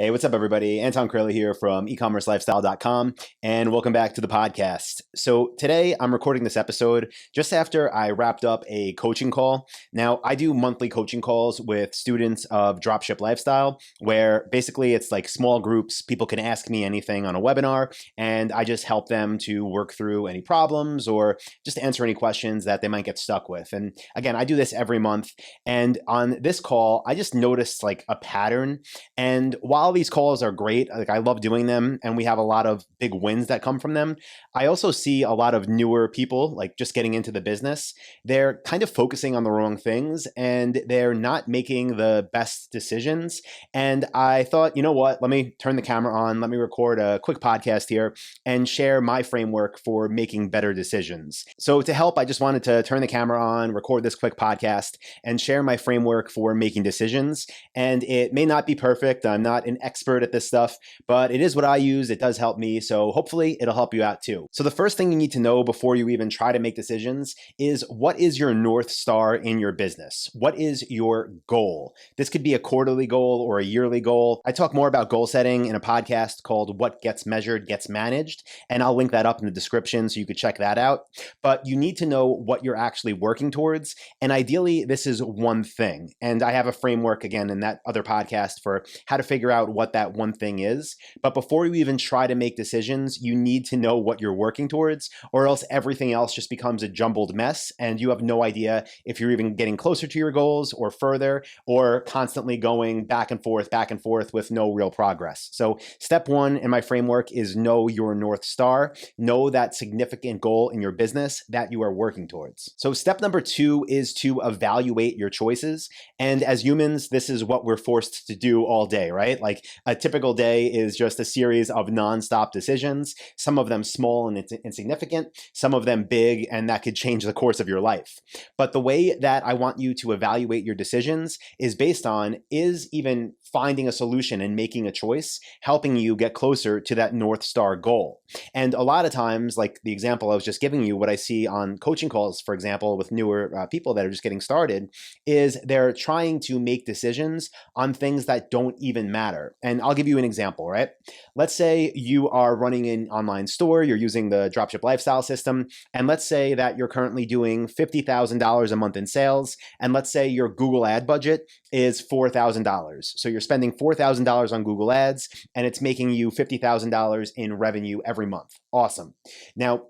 Hey, what's up, everybody? Anton Kraly here from eCommerceLifestyle.com, and welcome back to the podcast. So today I'm recording this episode just after I wrapped up a coaching call. Now, I do monthly coaching calls with students of Dropship Lifestyle, where basically it's like small groups. People can ask me anything on a webinar, and I just help them to work through any problems or just answer any questions that they might get stuck with. And again, I do this every month. And on this call, I just noticed like a pattern. And while these calls are great, like I love doing them and we have a lot of big wins that come from them, I also see a lot of newer people like just getting into the business. They're kind of focusing on the wrong things and they're not making the best decisions. And I thought, you know what, let me turn the camera on, let me record a quick podcast here and share my framework for making better decisions. So to help, I just wanted to turn the camera on, record this quick podcast and share my framework for making decisions. And it may not be perfect. I'm not an expert at this stuff, but it is what I use. It does help me. So hopefully it'll help you out too. So the first thing you need to know before you even try to make decisions is what is your North Star in your business? What is your goal? This could be a quarterly goal or a yearly goal. I talk more about goal setting in a podcast called What Gets Measured Gets Managed, and I'll link that up in the description so you could check that out. But you need to know what you're actually working towards. And ideally, this is one thing. And I have a framework again in that other podcast for how to figure out what that one thing is. But before you even try to make decisions, you need to know what you're working towards, or else everything else just becomes a jumbled mess and you have no idea if you're even getting closer to your goals or further, or constantly going back and forth with no real progress. So step one in my framework is know your North Star. Know that significant goal in your business that you are working towards. So step number two is to evaluate your choices. And as humans, this is what we're forced to do all day, right? Like a typical day is just a series of nonstop decisions, some of them small and insignificant, some of them big, and that could change the course of your life. But the way that I want you to evaluate your decisions is based on, is even finding a solution and making a choice helping you get closer to that North Star goal? And a lot of times, like the example I was just giving you, what I see on coaching calls, for example, with newer people that are just getting started, is they're trying to make decisions on things that don't even matter. And I'll give you an example, right? Let's say you are running an online store, you're using the Dropship Lifestyle system, and let's say that you're currently doing $50,000 a month in sales, and let's say your Google ad budget is $4,000. So you're spending $4,000 on Google ads, and it's making you $50,000 in revenue every month. Awesome. Now,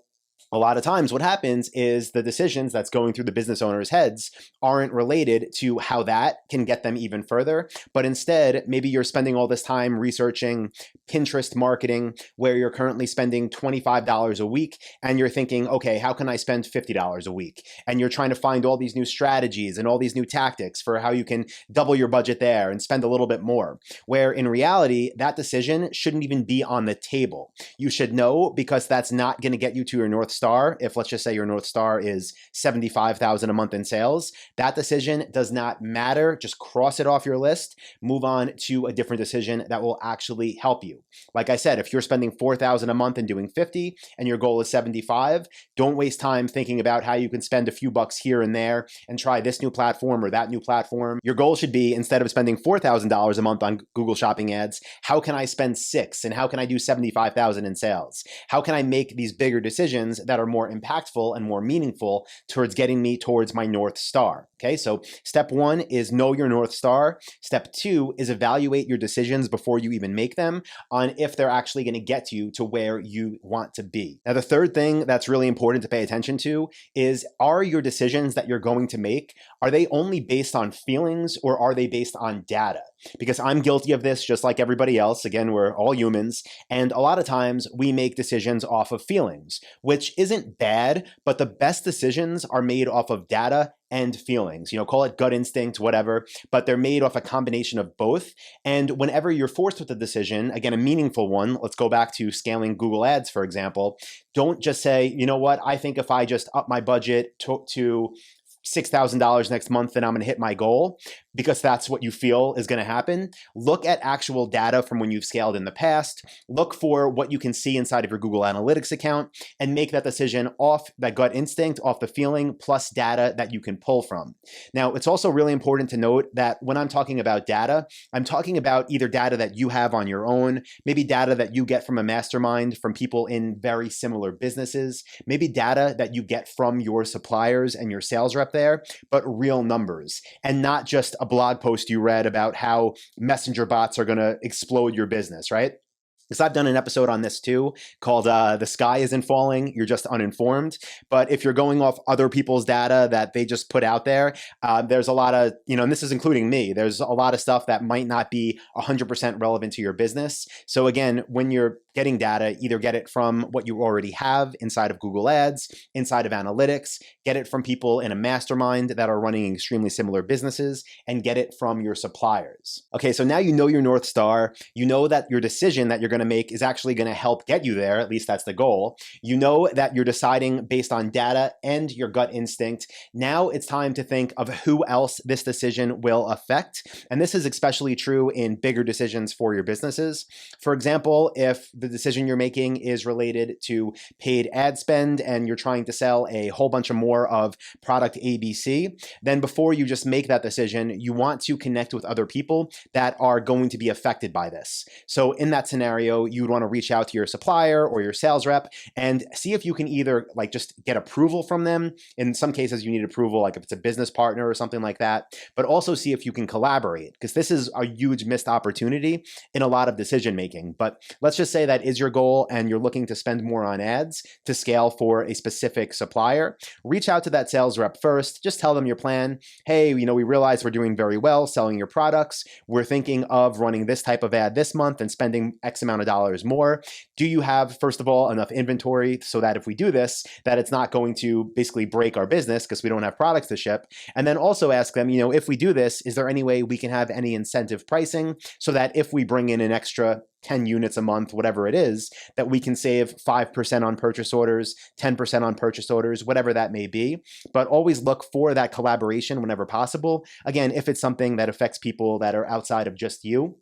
a lot of times what happens is the decisions that's going through the business owners' heads aren't related to how that can get them even further, but instead, maybe you're spending all this time researching Pinterest marketing where you're currently spending $25 a week and you're thinking, okay, how can I spend $50 a week? And you're trying to find all these new strategies and all these new tactics for how you can double your budget there and spend a little bit more, where in reality, that decision shouldn't even be on the table. You should know, because that's not going to get you to your North Star. If let's just say your North Star is $75,000 a month in sales, that decision does not matter. Just cross it off your list, move on to a different decision that will actually help you. Like I said, if you're spending $4,000 a month and doing 50 and your goal is 75, don't waste time thinking about how you can spend a few bucks here and there and try this new platform or that new platform. Your goal should be, instead of spending $4,000 a month on Google Shopping ads, how can I spend $6,000 and how can I do $75,000 in sales? How can I make these bigger decisions that are more impactful and more meaningful towards getting me towards my North Star? Okay, so step one is know your North Star. Step two is evaluate your decisions before you even make them on if they're actually going to get you to where you want to be. Now, the third thing that's really important to pay attention to is, are your decisions that you're going to make, are they only based on feelings or are they based on data? Because I'm guilty of this just like everybody else. Again, we're all humans. And a lot of times we make decisions off of feelings, which isn't bad, but the best decisions are made off of data and feelings. Call it gut instinct, whatever, but they're made off a combination of both. And whenever you're forced with a decision, again, a meaningful one, let's go back to scaling Google ads, for example, don't just say, you know what, I think if I just up my budget to $6,000 next month, then I'm going to hit my goal, because that's what you feel is going to happen. Look at actual data from when you've scaled in the past. Look for what you can see inside of your Google Analytics account and make that decision off that gut instinct, off the feeling, plus data that you can pull from. Now, it's also really important to note that when I'm talking about data, I'm talking about either data that you have on your own, maybe data that you get from a mastermind from people in very similar businesses, maybe data that you get from your suppliers and your sales rep there, but real numbers, and not just a blog post you read about how messenger bots are going to explode your business, right? Because I've done an episode on this too called The Sky Isn't Falling, You're Just Uninformed. But if you're going off other people's data that they just put out there, there's a lot of, and this is including me, there's a lot of stuff that might not be 100% relevant to your business. So again, when you're getting data, either get it from what you already have inside of Google Ads, inside of analytics, get it from people in a mastermind that are running extremely similar businesses, and get it from your suppliers. Okay, so now you know your North Star. You know that your decision that you're going to make is actually going to help get you there. At least that's the goal. You know that you're deciding based on data and your gut instinct. Now it's time to think of who else this decision will affect. And this is especially true in bigger decisions for your businesses. For example, if the decision you're making is related to paid ad spend and you're trying to sell a whole bunch of more of product ABC, then before you just make that decision, you want to connect with other people that are going to be affected by this. So in that scenario, you would want to reach out to your supplier or your sales rep and see if you can either just get approval from them. In some cases, you need approval, like if it's a business partner or something like that, but also see if you can collaborate, because this is a huge missed opportunity in a lot of decision making. But let's just say that is your goal and you're looking to spend more on ads to scale for a specific supplier. Reach out to that sales rep first. Just tell them your plan. Hey, we realize we're doing very well selling your products. We're thinking of running this type of ad this month and spending X amount of dollars more. Do you have, first of all, enough inventory so that if we do this, that it's not going to basically break our business because we don't have products to ship? And then also ask them, if we do this, is there any way we can have any incentive pricing so that if we bring in an extra 10 units a month, whatever it is, that we can save 5% on purchase orders, 10% on purchase orders, whatever that may be. But always look for that collaboration whenever possible. Again, if it's something that affects people that are outside of just you.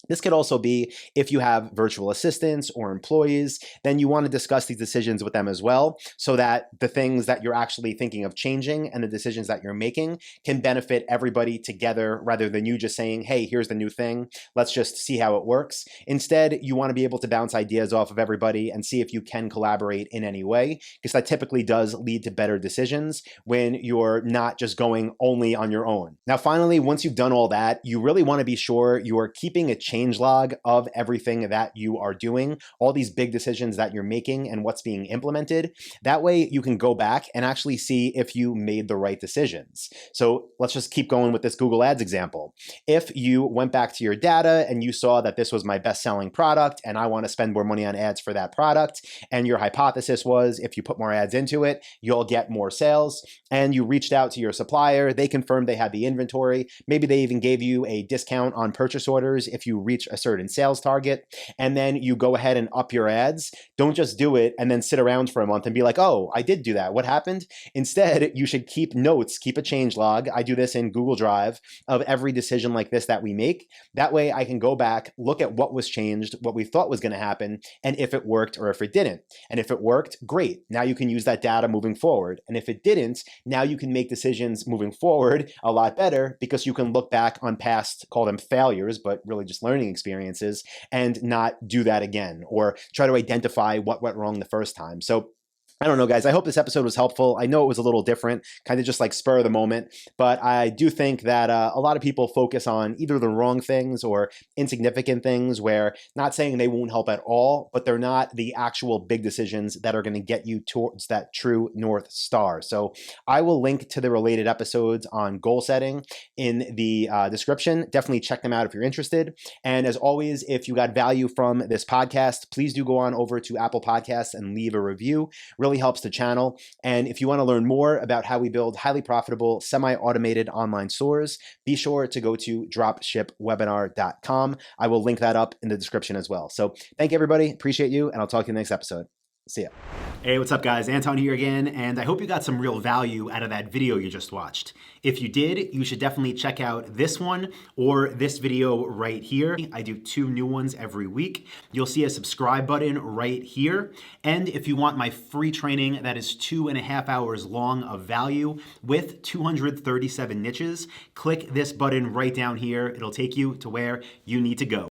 This could also be if you have virtual assistants or employees, then you want to discuss these decisions with them as well, so that the things that you're actually thinking of changing and the decisions that you're making can benefit everybody together, rather than you just saying, hey, here's the new thing, let's just see how it works. Instead, you want to be able to bounce ideas off of everybody and see if you can collaborate in any way, because that typically does lead to better decisions when you're not just going only on your own. Now, finally, once you've done all that, you really want to be sure you are keeping a change log of everything that you are doing, all these big decisions that you're making and what's being implemented. That way you can go back and actually see if you made the right decisions. So let's just keep going with this Google Ads example. If you went back to your data and you saw that this was my best-selling product and I want to spend more money on ads for that product, and your hypothesis was if you put more ads into it, you'll get more sales, and you reached out to your supplier, they confirmed they had the inventory, maybe they even gave you a discount on purchase orders if you reach a certain sales target, and then you go ahead and up your ads. Don't just do it and then sit around for a month and be like, oh, I did do that. What happened? Instead, you should keep notes, keep a change log. I do this in Google Drive of every decision like this that we make. That way I can go back, look at what was changed, what we thought was going to happen, and if it worked or if it didn't. And if it worked, great. Now you can use that data moving forward. And if it didn't, now you can make decisions moving forward a lot better, because you can look back on past, call them failures, but really just learning experiences, and not do that again, or try to identify what went wrong the first time. So I don't know, guys. I hope this episode was helpful. I know it was a little different, kind of just like spur of the moment, but I do think that a lot of people focus on either the wrong things or insignificant things, where not saying they won't help at all, but they're not the actual big decisions that are going to get you towards that true North Star. So I will link to the related episodes on goal setting in the description. Definitely check them out if you're interested. And as always, if you got value from this podcast, please do go on over to Apple Podcasts and leave a review. Really helps the channel. And if you want to learn more about how we build highly profitable, semi-automated online stores, be sure to go to dropshipwebinar.com. I will link that up in the description as well. So thank you, everybody. Appreciate you, and I'll talk to you in the next episode. See ya. Hey, what's up guys? Anton here again, and I hope you got some real value out of that video you just watched. If you did, you should definitely check out this one or this video right here. I do 2 new ones every week. You'll see a subscribe button right here. And if you want my free training that is 2.5 hours long of value with 237 niches, click this button right down here. It'll take you to where you need to go.